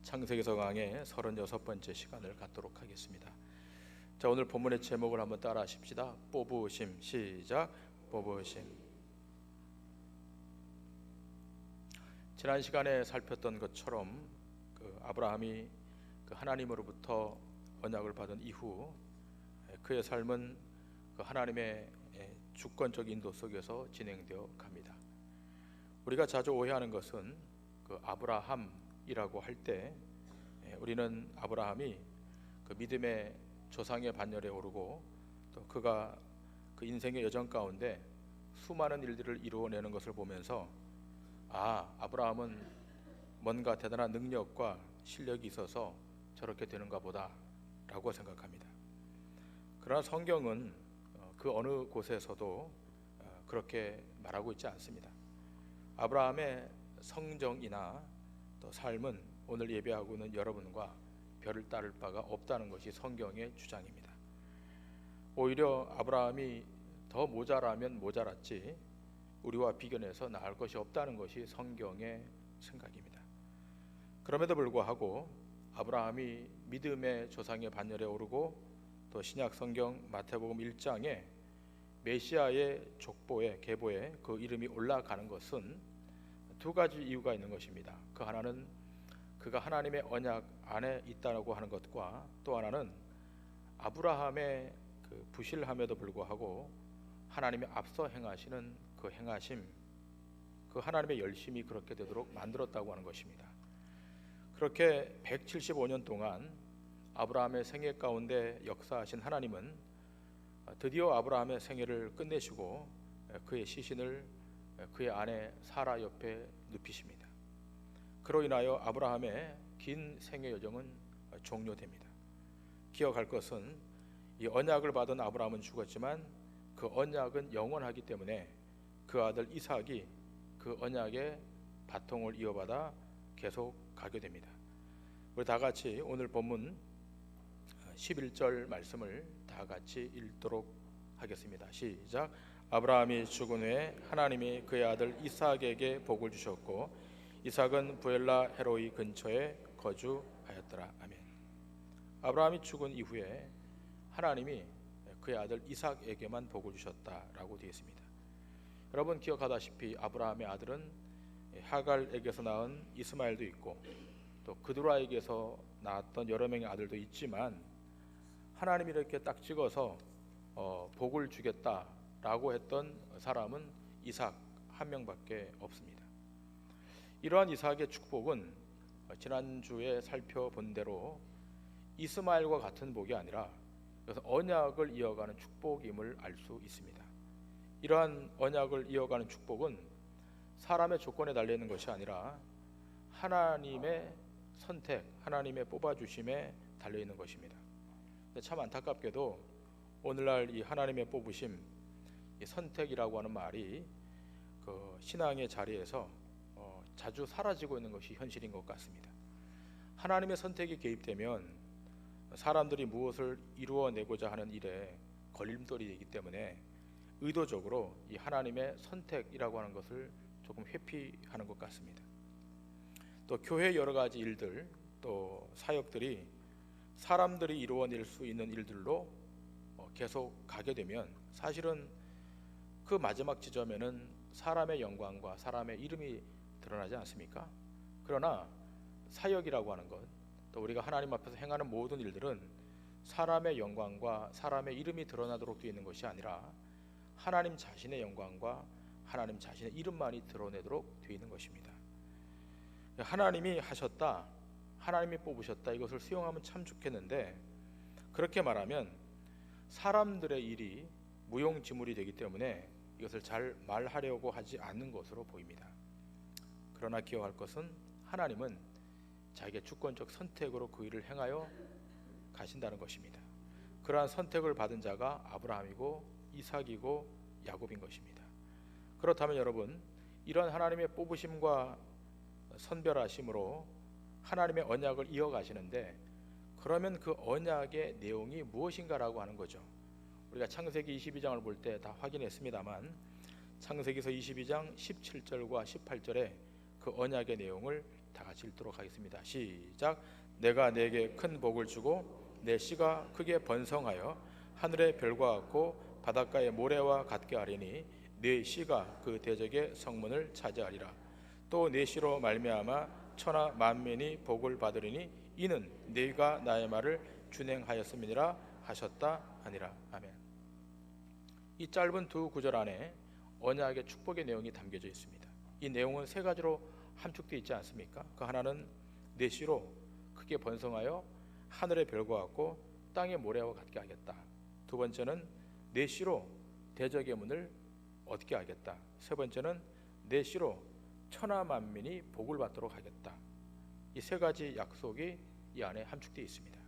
창세기서 강의 36번째 시간을 갖도록 하겠습니다. 자, 오늘 본문의 제목을 한번 따라 하십시다. 뽑으심. 시작. 뽑으심. 지난 시간에 살폈던 것처럼 아브라함이 하나님으로부터 언약을 받은 이후 그의 삶은 하나님의 주권적 인도 속에서 진행되어 갑니다. 우리가 자주 오해하는 것은 아브라함이라고 할 때 우리는 아브라함이 믿음의 조상의 반열에 오르고 또 그가 인생의 여정 가운데 수많은 일들을 이루어내는 것을 보면서 아브라함은 뭔가 대단한 능력과 실력이 있어서 저렇게 되는가 보다 라고 생각합니다. 그러나 성경은 그 어느 곳에서도 그렇게 말하고 있지 않습니다. 아브라함의 성정이나 또 삶은 오늘 예배하고 있는 여러분과 별을 따를 바가 없다는 것이 성경의 주장입니다. 오히려 아브라함이 더 모자라면 모자랐지 우리와 비교해서 나을 것이 없다는 것이 성경의 생각입니다. 그럼에도 불구하고 아브라함이 믿음의 조상의 반열에 오르고 또 신약 성경 마태복음 1장에 메시아의 족보에 계보에 그 이름이 올라가는 것은 두 가지 이유가 있는 것입니다. 그 하나는 그가 하나님의 언약 안에 있다고 하는 것과 또 하나는 아브라함의 부실함에도 불구하고 하나님의 앞서 행하시는 그 행하심, 그 하나님의 열심이 그렇게 되도록 만들었다고 하는 것입니다. 그렇게 175년 동안 아브라함의 생애 가운데 역사하신 하나님은 드디어 아브라함의 생애를 끝내시고 그의 시신을 그의 아내 사라 옆에 눕히십니다. 그로 인하여 아브라함의 긴 생애 여정은 종료됩니다. 기억할 것은 이 언약을 받은 아브라함은 죽었지만 그 언약은 영원하기 때문에 그 아들 이삭이 그 언약의 바통을 이어받아 계속 가게 됩니다. 우리 다 같이 오늘 본문 11절 말씀을 다 같이 읽도록 하겠습니다. 시작. 아브라함이 죽은 후에 하나님이 그의 아들 이삭에게 복을 주셨고 이삭은 부엘라 헤로이 근처에 거주하였더라. 아멘. 아브라함이 죽은 이후에 하나님이 그의 아들 이삭에게만 복을 주셨다라고 되어 있습니다. 여러분 기억하다시피 아브라함의 아들은 하갈에게서 낳은 이스마엘도 있고 또 그두라에게서 낳았던 여러 명의 아들도 있지만 하나님이 이렇게 딱 찍어서 복을 주겠다라고 했던 사람은 이삭 한 명밖에 없습니다. 이러한 이삭의 축복은 지난주에 살펴본 대로 이스마엘과 같은 복이 아니라 언약을 이어가는 축복임을 알 수 있습니다. 이러한 언약을 이어가는 축복은 사람의 조건에 달려있는 것이 아니라 하나님의 선택, 하나님의 뽑아주심에 달려있는 것입니다. 참 안타깝게도 오늘날 이 하나님의 뽑으심, 이 선택이라고 하는 말이 신앙의 자리에서 자주 사라지고 있는 것이 현실인 것 같습니다. 하나님의 선택이 개입되면 사람들이 무엇을 이루어내고자 하는 일에 걸림돌이 되기 때문에 의도적으로 이 하나님의 선택이라고 하는 것을 조금 회피하는 것 같습니다. 또 교회 여러 가지 일들, 또 사역들이 사람들이 이루어낼 수 있는 일들로 계속 가게 되면 사실은 그 마지막 지점에는 사람의 영광과 사람의 이름이 드러나지 않습니까? 그러나 사역이라고 하는 것, 또 우리가 하나님 앞에서 행하는 모든 일들은 사람의 영광과 사람의 이름이 드러나도록 되어 있는 것이 아니라 하나님 자신의 영광과 하나님 자신의 이름만이 드러내도록 되어 있는 것입니다. 하나님이 하셨다, 하나님이 뽑으셨다, 이것을 수용하면 참 좋겠는데 그렇게 말하면 사람들의 일이 무용지물이 되기 때문에 이것을 잘 말하려고 하지 않는 것으로 보입니다. 그러나 기억할 것은 하나님은 자기의 주권적 선택으로 그 일을 행하여 가신다는 것입니다. 그러한 선택을 받은 자가 아브라함이고 이삭이고 야곱인 것입니다. 그렇다면 여러분, 이런 하나님의 뽑으심과 선별하심으로 하나님의 언약을 이어가시는데 그러면 그 언약의 내용이 무엇인가라고 하는 거죠. 우리가 창세기 22장을 볼 때 다 확인했습니다만 창세기서 22장 17절과 18절에 그 그 언약의 내용을 다 같이 읽도록 하겠습니다. 시작. 내가 내게 큰 복을 주고 내 씨가 크게 번성하여 하늘의 별과 같고 바닷가의 모래와 같게 하리니 내 씨가 그 대적의 성문을 차지하리라. 또 내 씨로 말미암아 천하 만민이 복을 받으리니 이는 네가 나의 말을 준행하였음이니라 하셨다 하니라. 아멘. 이 짧은 두 구절 안에 언약의 축복의 내용이 담겨져 있습니다. 이 내용은 세 가지로 함축되어 있지 않습니까? 그 하나는 내 씨로 크게 번성하여 하늘의 별과 같고 땅의 모래와 같게 하겠다. 두 번째는 내 씨로 대적의 문을 얻게 하겠다. 세 번째는 내 씨로 천하 만민이 복을 받도록 하겠다. 이 세 가지 약속이 이 안에 함축되어 있습니다.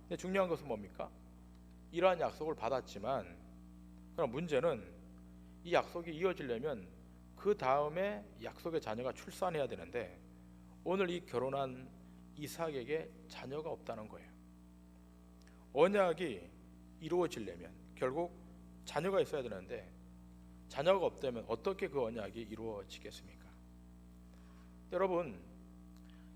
근데 중요한 것은 뭡니까? 이러한 약속을 받았지만 그럼 문제는 이 약속이 이어지려면 그 다음에 약속의 자녀가 출산해야 되는데 오늘 이 결혼한 이삭에게 자녀가 없다는 거예요. 언약이 이루어지려면 결국 자녀가 있어야 되는데 자녀가 없다면 어떻게 그 언약이 이루어지겠습니까? 여러분,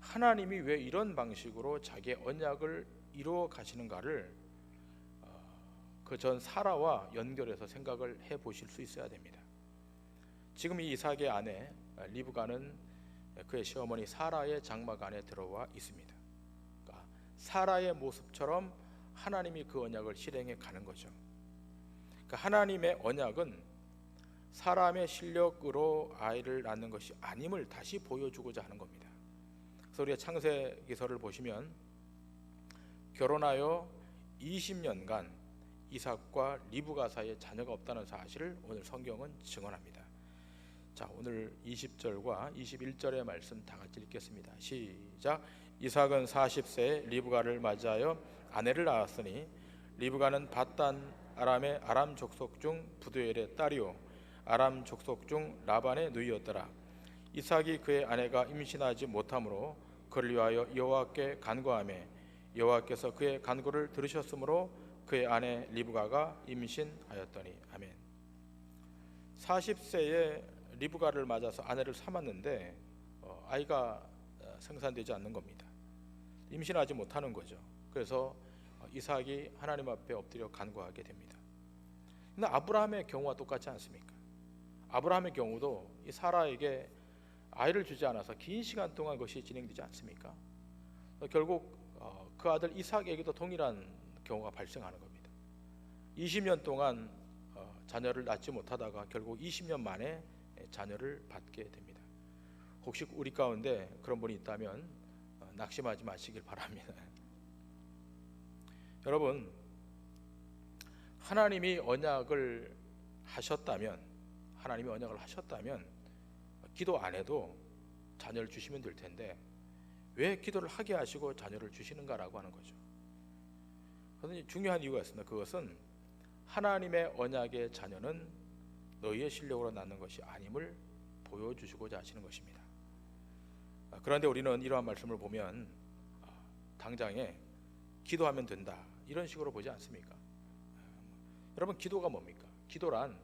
하나님이 왜 이런 방식으로 자기의 언약을 이루어 가시는가를 그 전 사라와 연결해서 생각을 해 보실 수 있어야 됩니다. 지금 이 이삭의 아내 리브가는 그의 시어머니 사라의 장막 안에 들어와 있습니다. 그러니까 사라의 모습처럼 하나님이 그 언약을 실행해 가는 거죠. 그러니까 하나님의 언약은 사람의 실력으로 아이를 낳는 것이 아님을 다시 보여주고자 하는 겁니다. 그래서 우리가 창세기서를 보시면 결혼하여 20년간 이삭과 리브가 사이에 자녀가 없다는 사실을 오늘 성경은 증언합니다. 자, 오늘 20절과 21절의 말씀 다 같이 읽겠습니다. 시작. 이삭은 40세에 리브가를 맞이하여 아내를 낳았으니 리브가는 밧단 아람의 아람 족속 중 부두엘의 딸이요 아람 족속 중 라반의 누이였더라. 이삭이 그의 아내가 임신하지 못하므로 그를 위하여 여호와께 간구하매 여호와께서 그의 간구를 들으셨으므로 그의 아내 리브가가 임신하였더니. 아멘. 40세에 리브가를 맞아서 아내를 삼았는데 아이가 생산되지 않는 겁니다. 임신하지 못하는 거죠. 그래서 이삭이 하나님 앞에 엎드려 간구하게 됩니다. 근데 아브라함의 경우와 똑같지 않습니까? 아브라함의 경우도 이 사라에게 아이를 주지 않아서 긴 시간 동안 그것이 진행되지 않습니까? 결국 그 아들 이삭에게도 동일한 경우가 발생하는 겁니다. 20년 동안 자녀를 낳지 못하다가 결국 20년 만에 자녀를 받게 됩니다. 혹시 우리 가운데 그런 분이 있다면 낙심하지 마시길 바랍니다. 여러분, 하나님이 언약을 하셨다면 기도 안 해도 자녀를 주시면 될 텐데 왜 기도를 하게 하시고 자녀를 주시는가라고 하는 거죠. 그런데 중요한 이유가 있습니다. 그것은 하나님의 언약의 자녀는 너희의 실력으로 낳는 것이 아님을 보여주시고자 하시는 것입니다. 그런데 우리는 이러한 말씀을 보면 당장에 기도하면 된다 이런 식으로 보지 않습니까? 여러분, 기도가 뭡니까? 기도란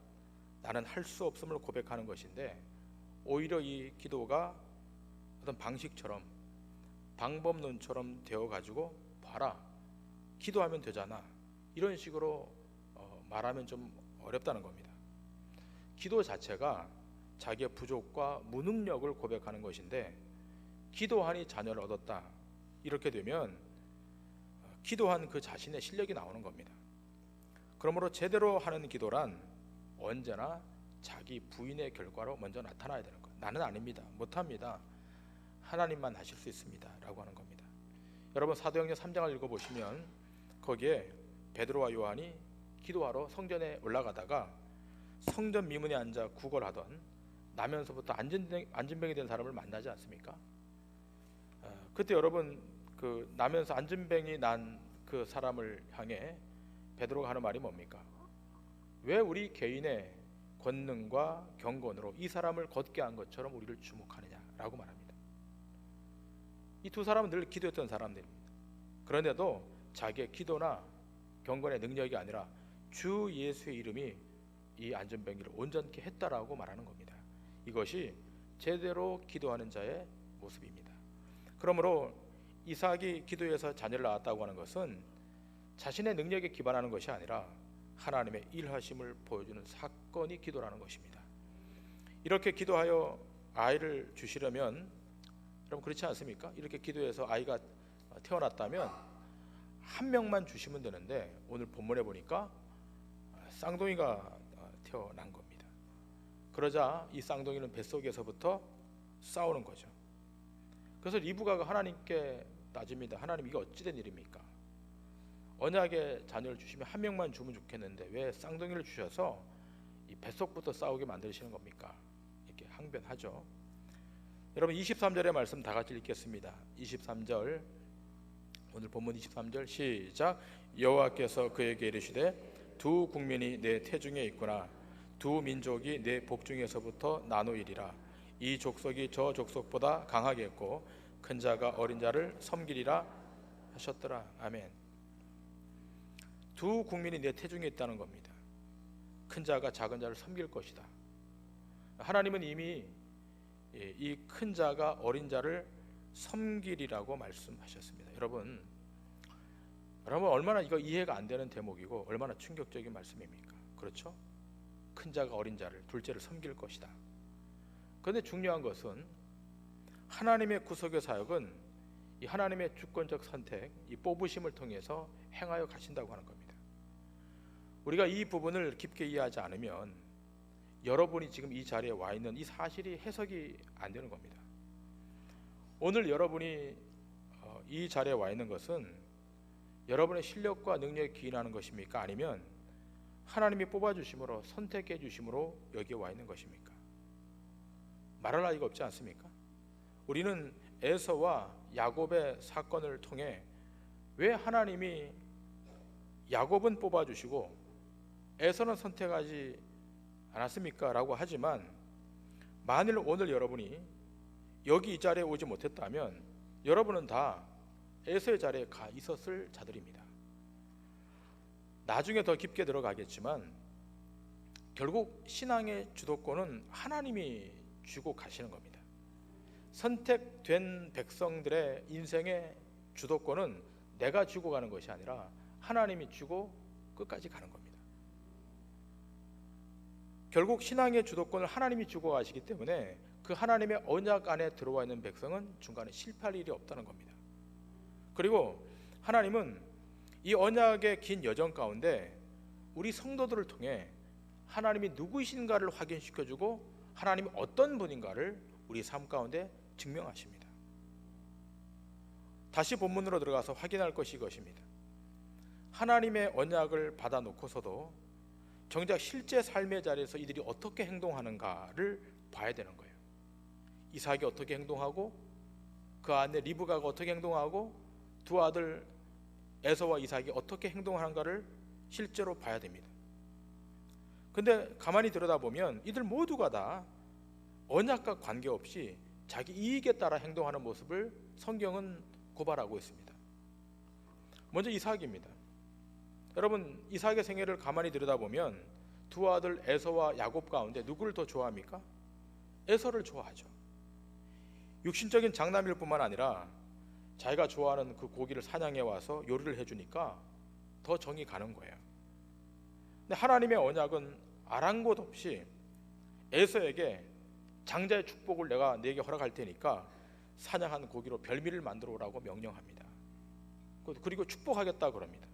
나는 할 수 없음을 고백하는 것인데 오히려 이 기도가 어떤 방식처럼 방법론처럼 되어가지고 봐라 기도하면 되잖아 이런 식으로 말하면 좀 어렵다는 겁니다. 기도 자체가 자기의 부족과 무능력을 고백하는 것인데 기도하니 자녀를 얻었다 이렇게 되면 기도한 그 자신의 실력이 나오는 겁니다. 그러므로 제대로 하는 기도란 언제나 자기 부인의 결과로 먼저 나타나야 되는 거예요. 나는 아닙니다. 못합니다. 하나님만 하실 수 있습니다 라고 하는 겁니다. 여러분, 사도행전 3장을 읽어보시면 거기에 베드로와 요한이 기도하러 성전에 올라가다가 성전 미문에 앉아 구걸하던 나면서부터 안진병이 된 사람을 만나지 않습니까? 그때 여러분, 그 나면서 안진병이 난 그 사람을 향해 베드로가 하는 말이 뭡니까? 왜 우리 개인의 권능과 경건으로 이 사람을 걷게 한 것처럼 우리를 주목하느냐라고 말합니다. 이 두 사람은 늘 기도했던 사람들입니다. 그런데도 자기의 기도나 경건의 능력이 아니라 주 예수의 이름이 이 안전병기를 온전케 했다라고 말하는 겁니다. 이것이 제대로 기도하는 자의 모습입니다. 그러므로 이삭이 기도해서 자녀를 낳았다고 하는 것은 자신의 능력에 기반하는 것이 아니라 하나님의 일하심을 보여주는 사건이 기도라는 것입니다. 이렇게 기도하여 아이를 주시려면, 여러분 그렇지 않습니까? 이렇게 기도해서 아이가 태어났다면 한 명만 주시면 되는데 오늘 본문에 보니까 쌍둥이가 태어난 겁니다. 그러자 이 쌍둥이는 뱃속에서부터 싸우는 거죠. 그래서 리브가가 하나님께 따집니다. 하나님, 이게 어찌된 일입니까? 언약의 자녀를 주시면 한 명만 주면 좋겠는데 왜 쌍둥이를 주셔서 이 뱃속부터 싸우게 만드시는 겁니까? 이렇게 항변하죠. 여러분 23절의 말씀 다 같이 읽겠습니다. 23절, 오늘 본문 23절 시작. 여호와께서 그에게 이르시되 두 국민이 내 태중에 있구나. 두 민족이 내 복중에서부터 나누이리라. 이 족속이 저 족속보다 강하겠고 큰 자가 어린 자를 섬기리라 하셨더라. 아멘. 두 국민이 내 태중에 있다는 겁니다. 큰 자가 작은 자를 섬길 것이다. 하나님은 이미 이 큰 자가 어린 자를 섬기리라고 말씀하셨습니다. 여러분 얼마나 이거 이해가 안 되는 대목이고 얼마나 충격적인 말씀입니까? 그렇죠? 큰 자가 어린 자를, 둘째를 섬길 것이다. 그런데 중요한 것은 하나님의 구속의 사역은 이 하나님의 주권적 선택, 이 뽑으심을 통해서 행하여 가신다고 하는 겁니다. 우리가 이 부분을 깊게 이해하지 않으면 여러분이 지금 이 자리에 와 있는 이 사실이 해석이 안 되는 겁니다. 오늘 여러분이 이 자리에 와 있는 것은 여러분의 실력과 능력에 기인하는 것입니까? 아니면 하나님이 뽑아주심으로, 선택해 주심으로 여기에 와 있는 것입니까? 말할 나위가 없지 않습니까? 우리는 에서와 야곱의 사건을 통해 왜 하나님이 야곱은 뽑아주시고 에서는 선택하지 않았습니까? 라고 하지만 만일 오늘 여러분이 여기 이 자리에 오지 못했다면 여러분은 다 에서의 자리에 가 있었을 자들입니다. 나중에 더 깊게 들어가겠지만 결국 신앙의 주도권은 하나님이 쥐고 가시는 겁니다. 선택된 백성들의 인생의 주도권은 내가 쥐고 가는 것이 아니라 하나님이 쥐고 끝까지 가는 겁니다. 결국 신앙의 주도권을 하나님이 쥐고 가시기 때문에 그 하나님의 언약 안에 들어와 있는 백성은 중간에 실패할 일이 없다는 겁니다. 그리고 하나님은 이 언약의 긴 여정 가운데 우리 성도들을 통해 하나님이 누구이신가를 확인시켜주고 하나님이 어떤 분인가를 우리 삶 가운데 증명하십니다. 다시 본문으로 들어가서 확인할 것이 이것입니다. 하나님의 언약을 받아놓고서도 정작 실제 삶의 자리에서 이들이 어떻게 행동하는가를 봐야 되는 거예요. 이삭이 어떻게 행동하고 그 안에 리브가가 어떻게 행동하고 두 아들 에서와 이삭이 어떻게 행동하는가를 실제로 봐야 됩니다. 근데 가만히 들여다보면 이들 모두가 다 언약과 관계없이 자기 이익에 따라 행동하는 모습을 성경은 고발하고 있습니다. 먼저 이삭입니다. 여러분 이삭의 생애를 가만히 들여다보면 두 아들 에서와 야곱 가운데 누구를 더 좋아합니까? 에서를 좋아하죠. 육신적인 장남일 뿐만 아니라 자기가 좋아하는 그 고기를 사냥해 와서 요리를 해주니까 더 정이 가는 거예요. 근데 하나님의 언약은 아랑곳 없이 에서에게 장자의 축복을 내가 네게 허락할 테니까 사냥한 고기로 별미를 만들어 오라고 명령합니다. 그리고 축복하겠다 그럽니다.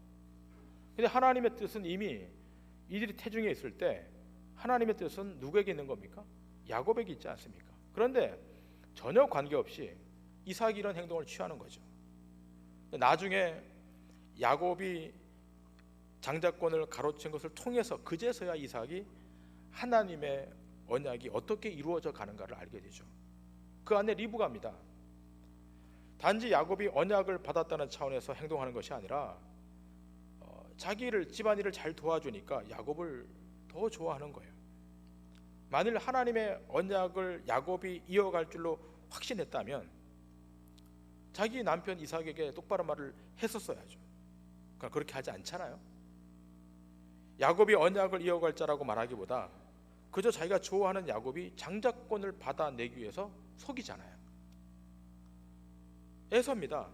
근데 하나님의 뜻은 이미 이들이 태중에 있을 때 하나님의 뜻은 누구에게 있는 겁니까? 야곱에게 있지 않습니까? 그런데 전혀 관계없이 이삭이 이런 행동을 취하는 거죠. 나중에 야곱이 장자권을 가로챈 것을 통해서 그제서야 이삭이 하나님의 언약이 어떻게 이루어져 가는가를 알게 되죠. 그 안에 리브가입니다. 단지 야곱이 언약을 받았다는 차원에서 행동하는 것이 아니라 자기를 집안일을 잘 도와주니까 야곱을 더 좋아하는 거예요. 만일 하나님의 언약을 야곱이 이어갈 줄로 확신했다면 자기 남편 이삭에게 똑바로 말을 했었어야죠. 그렇게 하지 않잖아요. 야곱이 언약을 이어갈 자라고 말하기보다 그저 자기가 좋아하는 야곱이 장자권을 받아내기 위해서 속이잖아요. 에서입니다.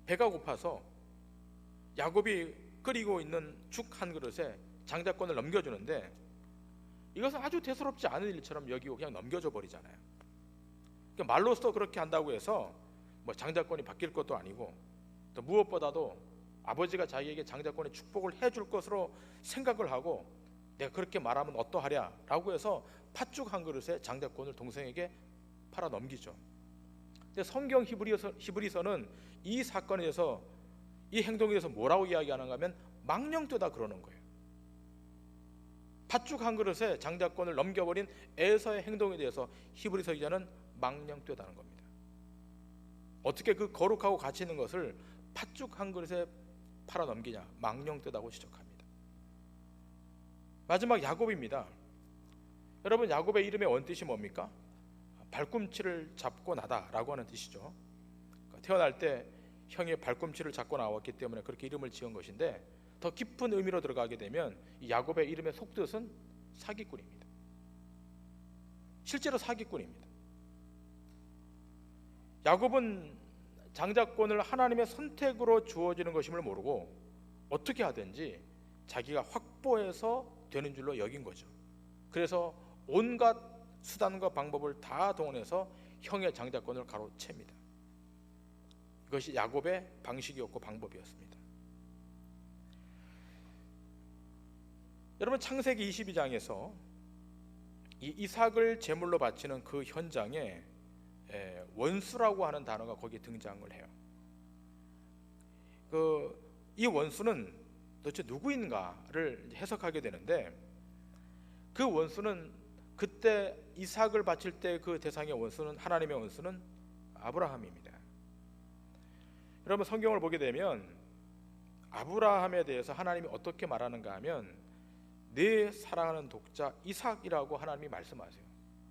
배가 고파서 야곱이 끓이고 있는 죽 한 그릇에 장자권을 넘겨주는데 이것은 아주 대수롭지 않은 일처럼 여기고 그냥 넘겨줘 버리잖아요. 그러니까 말로써 그렇게 한다고 해서 뭐 장자권이 바뀔 것도 아니고, 또 무엇보다도 아버지가 자기에게 장자권의 축복을 해줄 것으로 생각을 하고 내가 그렇게 말하면 어떠하랴 라고 해서 팥죽 한 그릇에 장자권을 동생에게 팔아 넘기죠. 근데 성경 히브리서는 이 사건에 대해서, 이 행동에 대해서 뭐라고 이야기하는가 하면 망령되다 그러는 거예요. 팥죽 한 그릇에 장자권을 넘겨버린 에서의 행동에 대해서 히브리서 기자는 망령되다는 겁니다. 어떻게 그 거룩하고 가치 있는 것을 팥죽 한 그릇에 팔아 넘기냐, 망령되다고 지적합니다. 마지막 야곱입니다. 여러분, 야곱의 이름의 원뜻이 뭡니까? 발꿈치를 잡고 나다라고 하는 뜻이죠. 태어날 때 형의 발꿈치를 잡고 나왔기 때문에 그렇게 이름을 지은 것인데, 더 깊은 의미로 들어가게 되면 이 야곱의 이름의 속뜻은 사기꾼입니다. 실제로 사기꾼입니다. 야곱은 장자권을 하나님의 선택으로 주어지는 것임을 모르고 어떻게 하든지 자기가 확보해서 되는 줄로 여긴 거죠. 그래서 온갖 수단과 방법을 다 동원해서 형의 장자권을 가로챕니다. 이것이 야곱의 방식이었고 방법이었습니다. 여러분, 창세기 22장에서 이 이삭을 제물로 바치는 그 현장에 원수라고 하는 단어가 거기에 등장을 해요. 이 원수는 도대체 누구인가를 해석하게 되는데, 그 원수는 그때 이삭을 바칠 때 그 대상의 원수는, 하나님의 원수는 아브라함입니다. 여러분, 성경을 보게 되면 아브라함에 대해서 하나님이 어떻게 말하는가 하면 내 사랑하는 독자 이삭이라고 하나님이 말씀하세요.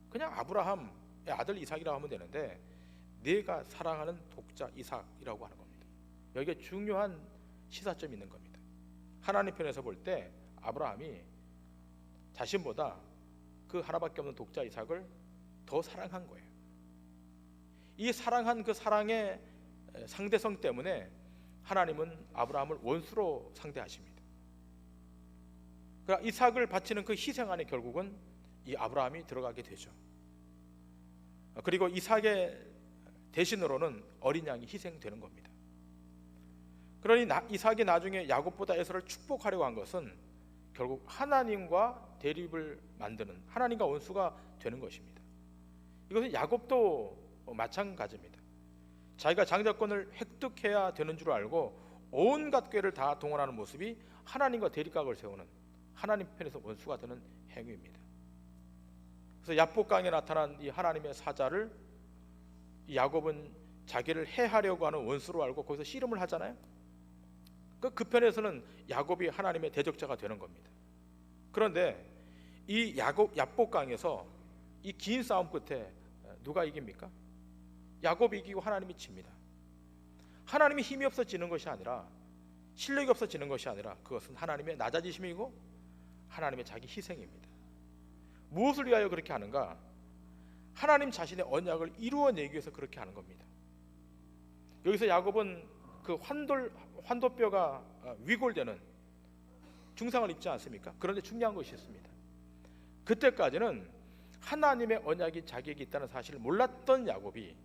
그냥 아브라함의 아들 이삭이라고 하면 되는데 내가 사랑하는 독자 이삭이라고 하는 겁니다. 여기에 중요한 시사점이 있는 겁니다. 하나님 편에서 볼 때 아브라함이 자신보다 그 하나밖에 없는 독자 이삭을 더 사랑한 거예요. 이 사랑한 그 사랑의 상대성 때문에 하나님은 아브라함을 원수로 상대하십니다. 그러니까 이삭을 바치는 그 희생 안에 결국은 이 아브라함이 들어가게 되죠. 그리고 이삭의 대신으로는 어린 양이 희생되는 겁니다. 그러니 이삭이 나중에 야곱보다 에서를 축복하려고 한 것은 결국 하나님과 대립을 만드는, 하나님과 원수가 되는 것입니다. 이것은 야곱도 마찬가지입니다. 자기가 장자권을 획득해야 되는 줄 알고 온갖 꾀를 다 동원하는 모습이 하나님과 대립각을 세우는, 하나님 편에서 원수가 되는 행위입니다. 그래서 야복강에 나타난 이 하나님의 사자를 이 야곱은 자기를 해하려고 하는 원수로 알고 거기서 씨름을 하잖아요. 그 편에서는 야곱이 하나님의 대적자가 되는 겁니다. 그런데 이 야복강에서 이 긴 싸움 끝에 누가 이깁니까? 야곱이 이기고 하나님이 칩니다. 하나님이 힘이 없어지는 것이 아니라, 실력이 없어지는 것이 아니라 그것은 하나님의 낮아지심이고 하나님의 자기 희생입니다. 무엇을 위하여 그렇게 하는가? 하나님 자신의 언약을 이루어내기 위해서 그렇게 하는 겁니다. 여기서 야곱은 그 환도뼈가 위골되는 중상을 입지 않습니까? 그런데 중요한 것이 있습니다. 그때까지는 하나님의 언약이 자기에게 있다는 사실을 몰랐던 야곱이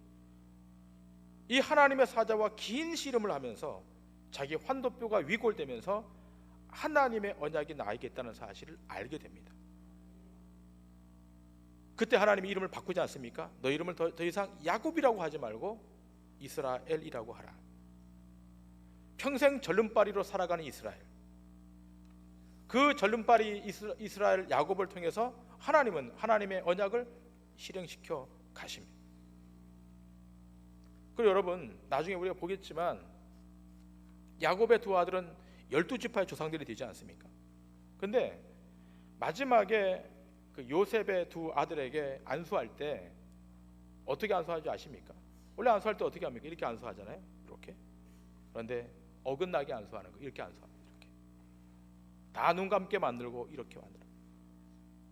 이 하나님의 사자와 긴 씨름을 하면서 자기 환도뼈가 위골되면서 하나님의 언약이 나에게 있다는 사실을 알게 됩니다. 그때 하나님이 이름을 바꾸지 않습니까? 너 이름을 더 이상 야곱이라고 하지 말고 이스라엘이라고 하라. 평생 절름발이로 살아가는 이스라엘, 그 절름발이 이스라엘 야곱을 통해서 하나님은 하나님의 언약을 실행시켜 가십니다. 그리고 여러분, 나중에 우리가 보겠지만 야곱의 두 아들은 12지파의 조상들이 되지 않습니까? 근데 마지막에 그 요셉의 두 아들에게 안수할 때 어떻게 안수하는지 아십니까? 원래 안수할 때 어떻게 합니까? 이렇게 안수하잖아요. 이렇게. 그런데 어긋나게 안수하는 거, 이렇게 안수합니다. 이렇게 다 눈 감게 만들고 이렇게 만들어.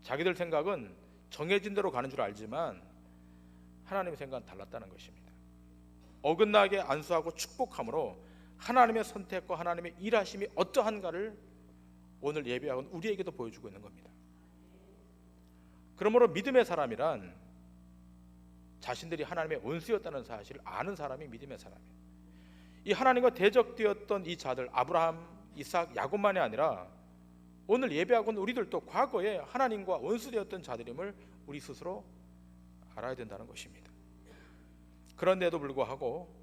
자기들 생각은 정해진 대로 가는 줄 알지만 하나님의 생각은 달랐다는 것입니다. 어긋나게 안수하고 축복함으로 하나님의 선택과 하나님의 일하심이 어떠한가를 오늘 예배학은 우리에게도 보여주고 있는 겁니다. 그러므로 믿음의 사람이란 자신들이 하나님의 원수였다는 사실을 아는 사람이 믿음의 사람이에요. 이 하나님과 대적되었던 이 자들 아브라함, 이삭, 야곱만이 아니라 오늘 예배학은 우리들도 과거에 하나님과 원수되었던 자들임을 우리 스스로 알아야 된다는 것입니다. 그런데도 불구하고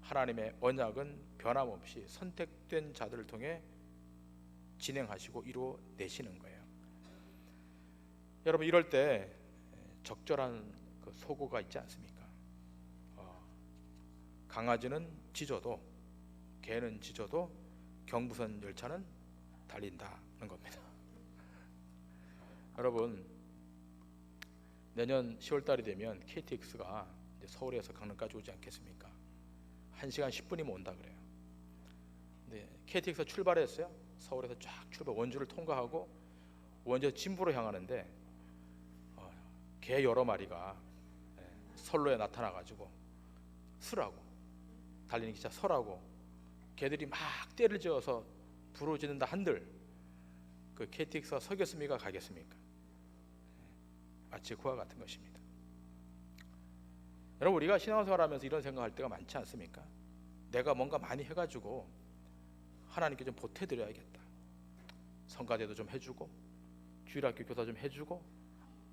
하나님의 언약은 변함없이 선택된 자들을 통해 진행하시고 이루어내시는 거예요. 여러분, 이럴 때 적절한 그 소고가 있지 않습니까? 강아지는 짖어도, 개는 짖어도 경부선 열차는 달린다는 겁니다. 여러분, 내년 10월 달이 되면 KTX가 서울에서 강릉까지 오지 않겠습니까? 1시간 10분이면 온다 그래요. 근데 KTX가 출발했어요. 서울에서 쫙 출발, 원주를 통과하고 원주에서 진부로 향하는데 개 여러 마리가 선로에 나타나가지고 서라고, 달리는 기차 서라고, 개들이 막 떼를 지어서 부러지는다 한들 그 KTX가 서겠습니까, 가겠습니까? 마치 그와 같은 것입니다. 여러분, 우리가 신앙생활하면서 이런 생각할 때가 많지 않습니까? 내가 뭔가 많이 해가지고 하나님께 좀 보태드려야겠다. 성가대도 좀 해주고, 주일학교 교사 좀 해주고,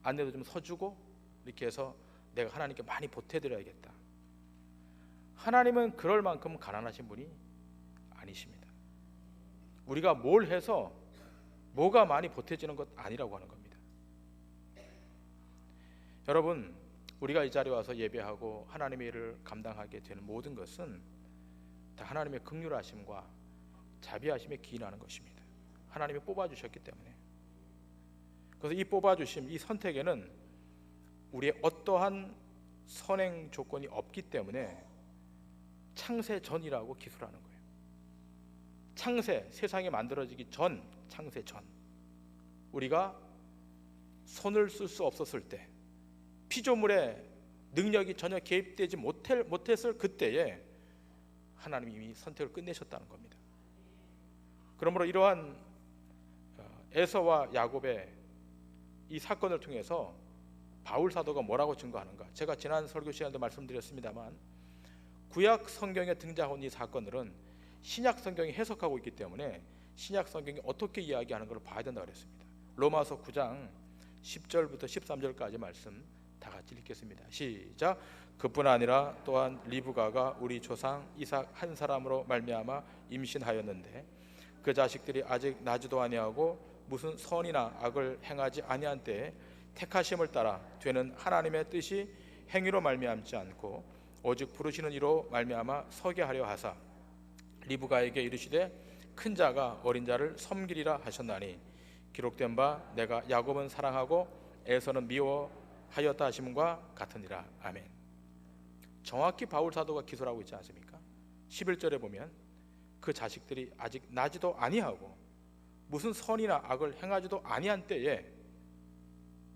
안내도 좀 서주고, 이렇게 해서 내가 하나님께 많이 보태드려야겠다. 하나님은 그럴 만큼 가난하신 분이 아니십니다. 우리가 뭘 해서 뭐가 많이 보태지는 것 아니라고 하는 겁니다. 여러분, 우리가 이 자리에 와서 예배하고 하나님의 일을 감당하게 되는 모든 것은 다 하나님의 긍휼하심과 자비하심에 기인하는 것입니다. 하나님이 뽑아주셨기 때문에. 그래서 이 뽑아주심, 이 선택에는 우리의 어떠한 선행 조건이 없기 때문에 창세 전이라고 기술하는 거예요. 창세, 세상이 만들어지기 전, 창세 전, 우리가 손을 쓸 수 없었을 때, 피조물의 능력이 전혀 개입되지 못했을 그때에 하나님이 이미 선택을 끝내셨다는 겁니다. 그러므로 이러한 에서와 야곱의 이 사건을 통해서 바울 사도가 뭐라고 증거하는가? 제가 지난 설교 시간에도 말씀드렸습니다만 구약 성경에 등장한 이 사건들은 신약 성경이 해석하고 있기 때문에 신약 성경이 어떻게 이야기하는 걸 봐야 된다고 그랬습니다. 로마서 9장 10절부터 13절까지 말씀 다 같이 읽겠습니다. 시작. 그뿐 아니라 또한 리브가가 우리 조상 이삭 한 사람으로 말미암아 임신하였는데 그 자식들이 아직 나지도 아니하고 무슨 선이나 악을 행하지 아니한 때에 택하심을 따라 되는 하나님의 뜻이 행위로 말미암지 않고 오직 부르시는 이로 말미암아 서게 하려 하사 리브가에게 이르시되 큰 자가 어린 자를 섬기리라 하셨나니 기록된 바 내가 야곱은 사랑하고 에서는 미워하였다 하심과 같으니라. 아멘. 정확히 바울 사도가 기술하고 있지 않습니까? 11절에 보면 그 자식들이 아직 나지도 아니하고 무슨 선이나 악을 행하지도 아니한 때에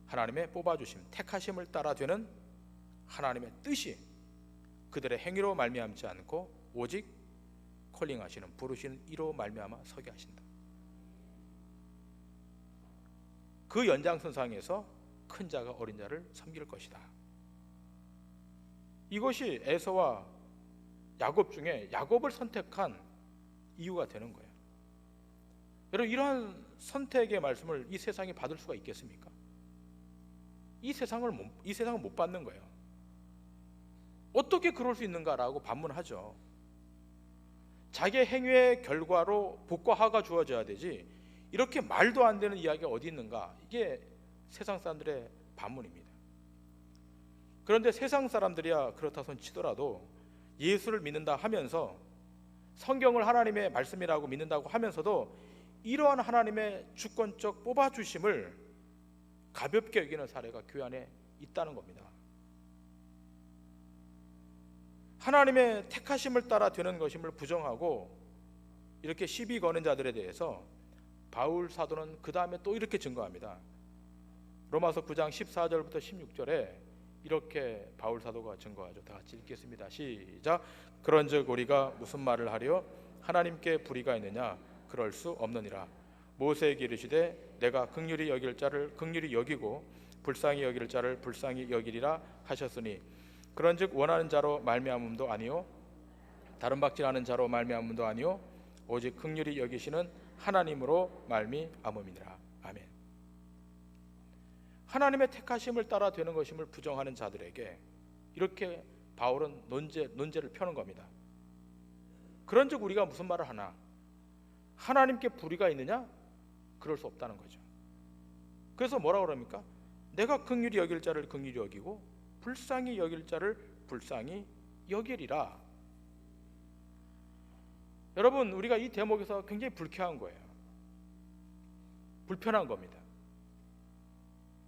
하나님의 뽑아주심, 택하심을 따라 되는 하나님의 뜻이 그들의 행위로 말미암지 않고 오직 콜링하시는, 부르시는 이로 말미암아 서게 하신다. 그 연장선상에서 큰 자가 어린 자를 섬길 것이다. 이것이 에서와 야곱 중에 야곱을 선택한 이유가 되는 거예요. 여러분, 이러한 선택의 말씀을 이 세상이 받을 수가 있겠습니까? 이 세상은 못 받는 거예요. 어떻게 그럴 수 있는가라고 반문하죠. 자기의 행위의 결과로 복과 화가 주어져야 되지 이렇게 말도 안 되는 이야기가 어디 있는가? 이게 세상 사람들의 반문입니다. 그런데 세상 사람들이야 그렇다 손 치더라도 예수를 믿는다 하면서 성경을 하나님의 말씀이라고 믿는다고 하면서도 이러한 하나님의 주권적 뽑아주심을 가볍게 여기는 사례가 교회 안에 있다는 겁니다. 하나님의 택하심을 따라 되는 것임을 부정하고 이렇게 시비 거는 자들에 대해서 바울 사도는 그 다음에 또 이렇게 증거합니다. 로마서 9장 14절부터 16절에 이렇게 바울 사도가 증거하죠. 다 같이 읽겠습니다. 시작. 그런즉 우리가 무슨 말을 하려? 하나님께 불의가 있느냐? 그럴 수 없느니라. 모세에게 이르시되 내가 긍휼히 여길 자를 긍휼히 여기고 불쌍히 여길 자를 불쌍히 여기리라 하셨으니 그런즉 원하는 자로 말미암음도 아니요 다른 박질하는 자로 말미암음도 아니요 오직 긍휼히 여기시는 하나님으로 말미암음이니라. 아멘. 하나님의 택하심을 따라 되는 것임을 부정하는 자들에게 이렇게 바울은 논제를 펴는 겁니다. 그런즉 우리가 무슨 말을 하나? 하나님께 불의가 있느냐? 그럴 수 없다는 거죠. 그래서 뭐라고 그럽니까? 내가 긍휼히 여길 자를 긍휼히 여기고 불쌍히 여길 자를 불쌍히 여기리라. 여러분, 우리가 이 대목에서 굉장히 불쾌한 거예요. 불편한 겁니다.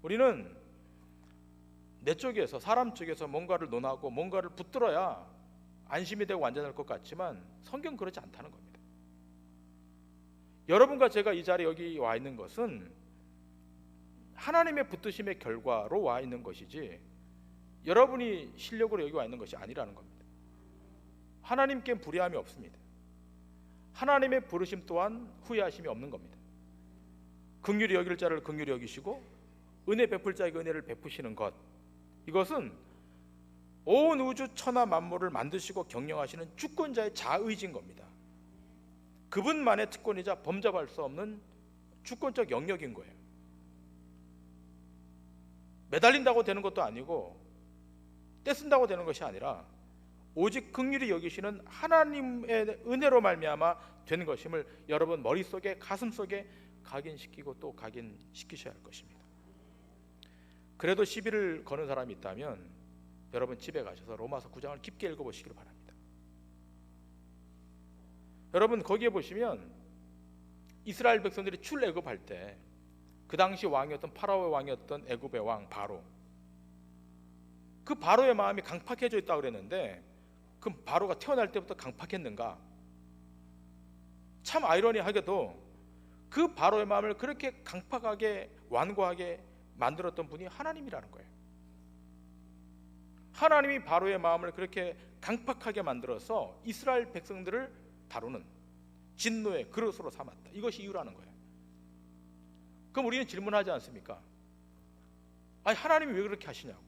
우리는 내 쪽에서, 사람 쪽에서 뭔가를 논하고 뭔가를 붙들어야 안심이 되고 완전할 것 같지만 성경은 그렇지 않다는 겁니다. 여러분과 제가 이 자리에 여기 와 있는 것은 하나님의 붙드심의 결과로 와 있는 것이지 여러분이 실력으로 여기 와 있는 것이 아니라는 겁니다. 하나님께 불의함이 없습니다. 하나님의 부르심 또한 후회하심이 없는 겁니다. 긍휼히 여길 자를 긍휼히 여기시고 은혜 베풀 자에게 은혜를 베푸시는 것, 이것은 온 우주 천하 만물을 만드시고 경영하시는 주권자의 자의지인 겁니다. 그분만의 특권이자 범접할 수 없는 주권적 영역인 거예요. 매달린다고 되는 것도 아니고 떼쓴다고 되는 것이 아니라 오직 긍휼히 여기시는 하나님의 은혜로 말미암아 되는 것임을 여러분 머릿속에, 가슴속에 각인시키고 또 각인시키셔야 할 것입니다. 그래도 시비를 거는 사람이 있다면 여러분 집에 가셔서 로마서 9장을 깊게 읽어보시기를 바랍니다. 여러분 거기에 보시면 이스라엘 백성들이 출애굽할 때 그 당시 왕이었던 파라오의 왕이었던 애굽의 왕 바로, 그 바로의 마음이 강팍해져 있다고 그랬는데 그 바로가 태어날 때부터 강팍했는가? 참 아이러니하게도 그 바로의 마음을 그렇게 강팍하게 완고하게 만들었던 분이 하나님이라는 거예요. 하나님이 바로의 마음을 그렇게 강팍하게 만들어서 이스라엘 백성들을 다루는 진노의 그릇으로 삼았다. 이것이 이유라는 거예요. 그럼 우리는 질문하지 않습니까? 아니 하나님이 왜 그렇게 하시냐고,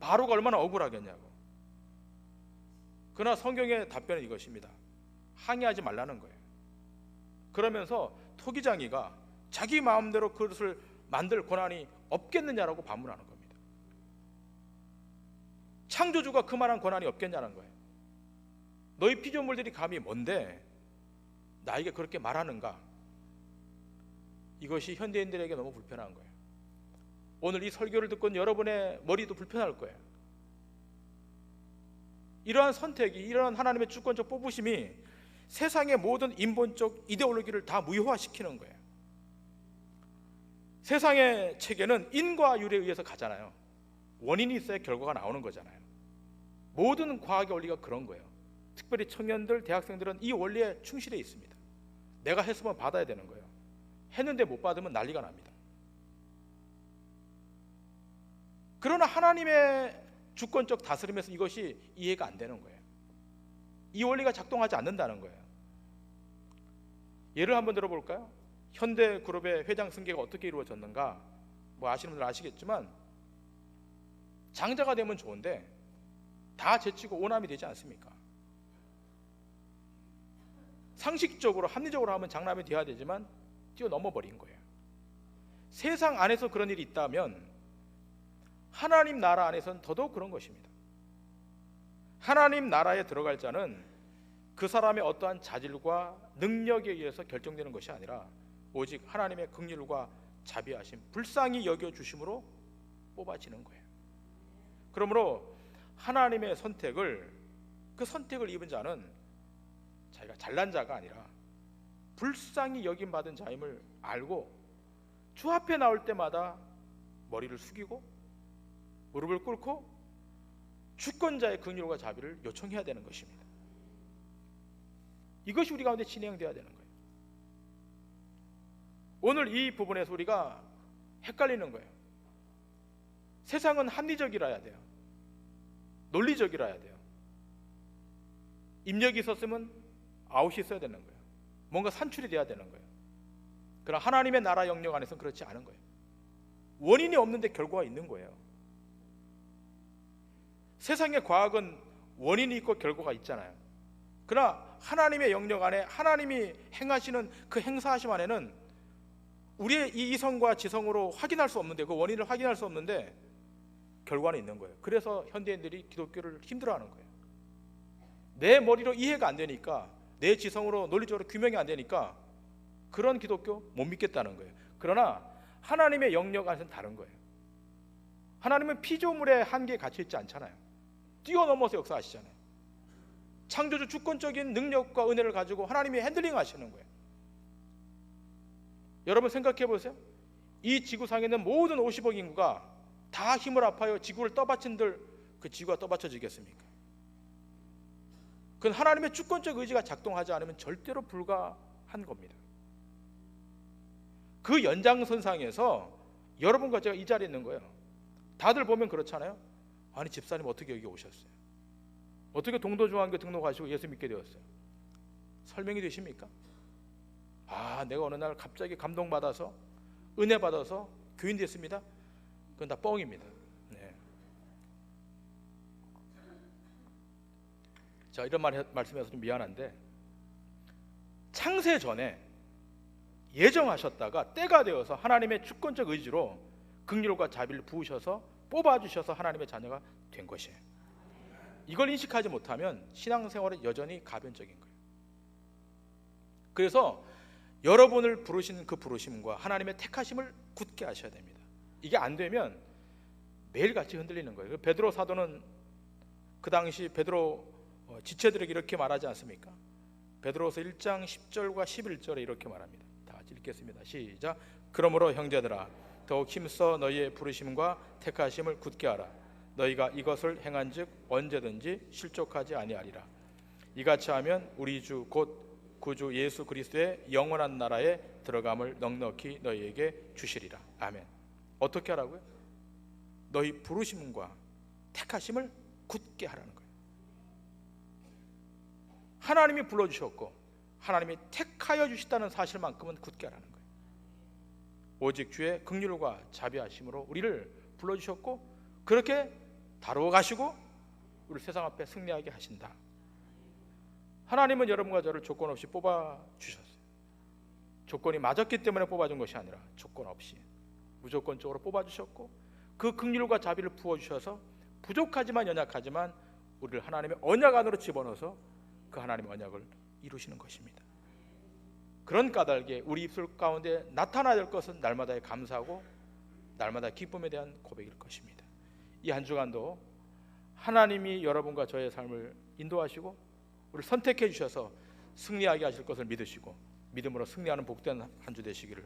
바로가 얼마나 억울하겠냐고. 그러나 성경의 답변은 이것입니다. 항의하지 말라는 거예요. 그러면서 토기장이가 자기 마음대로 그릇을 만들 권한이 없겠느냐라고 반문하는 겁니다. 창조주가 그만한 권한이 없겠냐는 거예요. 너희 피조물들이 감히 뭔데 나에게 그렇게 말하는가? 이것이 현대인들에게 너무 불편한 거예요. 오늘 이 설교를 듣고 여러분의 머리도 불편할 거예요. 이러한 선택이, 이러한 하나님의 주권적 뽑으심이 세상의 모든 인본적 이데올로기를 다 무효화시키는 거예요. 세상의 체계는 인과 율에 의해서 가잖아요. 원인이 있어야 결과가 나오는 거잖아요. 모든 과학의 원리가 그런 거예요. 특별히 청년들, 대학생들은 이 원리에 충실해 있습니다. 내가 했으면 받아야 되는 거예요. 했는데 못 받으면 난리가 납니다. 그러나 하나님의 주권적 다스림에서 이것이 이해가 안 되는 거예요. 이 원리가 작동하지 않는다는 거예요. 예를 한번 들어볼까요? 현대그룹의 회장 승계가 어떻게 이루어졌는가? 뭐 아시는 분들 아시겠지만 장자가 되면 좋은데 다 제치고 오남이 되지 않습니까? 상식적으로 합리적으로 하면 장남이 되어야 되지만 뛰어넘어 버린 거예요. 세상 안에서 그런 일이 있다면 하나님 나라 안에서는 더더욱 그런 것입니다. 하나님 나라에 들어갈 자는 그 사람의 어떠한 자질과 능력에 의해서 결정되는 것이 아니라 오직 하나님의 긍휼과 자비하심, 불쌍히 여겨주심으로 뽑아지는 거예요. 그러므로 하나님의 선택을, 그 선택을 입은 자는 자기가 잘난 자가 아니라 불쌍히 여김받은 자임을 알고 주 앞에 나올 때마다 머리를 숙이고 무릎을 꿇고 주권자의 긍휼과 자비를 요청해야 되는 것입니다. 이것이 우리 가운데 진행되어야 되는 거예요. 오늘 이 부분에서 우리가 헷갈리는 거예요. 세상은 합리적이라야 돼요. 논리적이라야 돼요. 입력이 있었으면 아웃이 있어야 되는 거예요. 뭔가 산출이 돼야 되는 거예요. 그러나 하나님의 나라 영역 안에서는 그렇지 않은 거예요. 원인이 없는데 결과가 있는 거예요. 세상의 과학은 원인이 있고 결과가 있잖아요. 그러나 하나님의 영역 안에 하나님이 행하시는 그 행사하심 안에는 우리의 이 이성과 지성으로 확인할 수 없는데, 그 원인을 확인할 수 없는데 결과는 있는 거예요. 그래서 현대인들이 기독교를 힘들어하는 거예요. 내 머리로 이해가 안 되니까, 내 지성으로 논리적으로 규명이 안 되니까 그런 기독교 못 믿겠다는 거예요. 그러나 하나님의 영역 안에서는 다른 거예요. 하나님은 피조물의 한계에 갇혀 있지 않잖아요. 뛰어넘어서 역사하시잖아요. 창조주 주권적인 능력과 은혜를 가지고 하나님이 핸들링 하시는 거예요. 여러분 생각해 보세요. 이 지구상에 있는 모든 50억 인구가 다 힘을 합하여 지구를 떠받친들 그 지구가 떠받쳐지겠습니까? 그건 하나님의 주권적 의지가 작동하지 않으면 절대로 불가한 겁니다. 그 연장선상에서 여러분과 제가 이 자리에 있는 거예요. 다들 보면 그렇잖아요. 아니 집사님 어떻게 여기 오셨어요? 어떻게 동도중앙교 등록하시고 예수 믿게 되었어요? 설명이 되십니까? 아, 내가 어느 날 갑자기 감동받아서 은혜 받아서 교인 됐습니다. 그건 다 뻥입니다. 네. 자, 이런 말씀해서 좀 미안한데, 창세 전에 예정하셨다가 때가 되어서 하나님의 주권적 의지로 긍휼과 자비를 부으셔서 뽑아주셔서 하나님의 자녀가 된 것이에요. 이걸 인식하지 못하면 신앙생활은 여전히 가변적인 거예요. 그래서 여러분을 부르신 그 부르심과 하나님의 택하심을 굳게 하셔야 됩니다. 이게 안 되면 매일같이 흔들리는 거예요. 베드로 사도는 그 당시 베드로 지체들에게 이렇게 말하지 않습니까? 베드로서 1장 10절과 11절에 이렇게 말합니다. 다 같이 읽겠습니다. 시작. 그러므로 형제들아 더욱 힘써 너희의 부르심과 택하심을 굳게 하라. 너희가 이것을 행한즉 언제든지 실족하지 아니하리라. 이같이 하면 우리 주 곧 구주 예수 그리스도의 영원한 나라에 들어감을 넉넉히 너희에게 주시리라. 아멘. 어떻게 하라고요? 너희 부르심과 택하심을 굳게 하라는 거예요. 하나님이 불러주셨고 하나님이 택하여 주시다는 사실만큼은 굳게 하라는 거예요. 오직 주의 긍휼과 자비하심으로 우리를 불러주셨고 그렇게 다루어 가시고 우리 세상 앞에 승리하게 하신다. 하나님은 여러분과 저를 조건 없이 뽑아주셨어요. 조건이 맞았기 때문에 뽑아준 것이 아니라 조건 없이 무조건적으로 뽑아주셨고 그 긍휼과 자비를 부어주셔서 부족하지만 연약하지만 우리를 하나님의 언약 안으로 집어넣어서 그 하나님의 언약을 이루시는 것입니다. 그런 까닭에 우리 입술 가운데 나타나야 될 것은 날마다의 감사하고 날마다 기쁨에 대한 고백일 것입니다. 이 한 주간도 하나님이 여러분과 저의 삶을 인도하시고 우리를 선택해 주셔서 승리하게 하실 것을 믿으시고 믿음으로 승리하는 복된 한 주 되시기를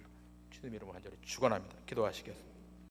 주님 이름으로 간절히 축원합니다. 기도하시겠습니다.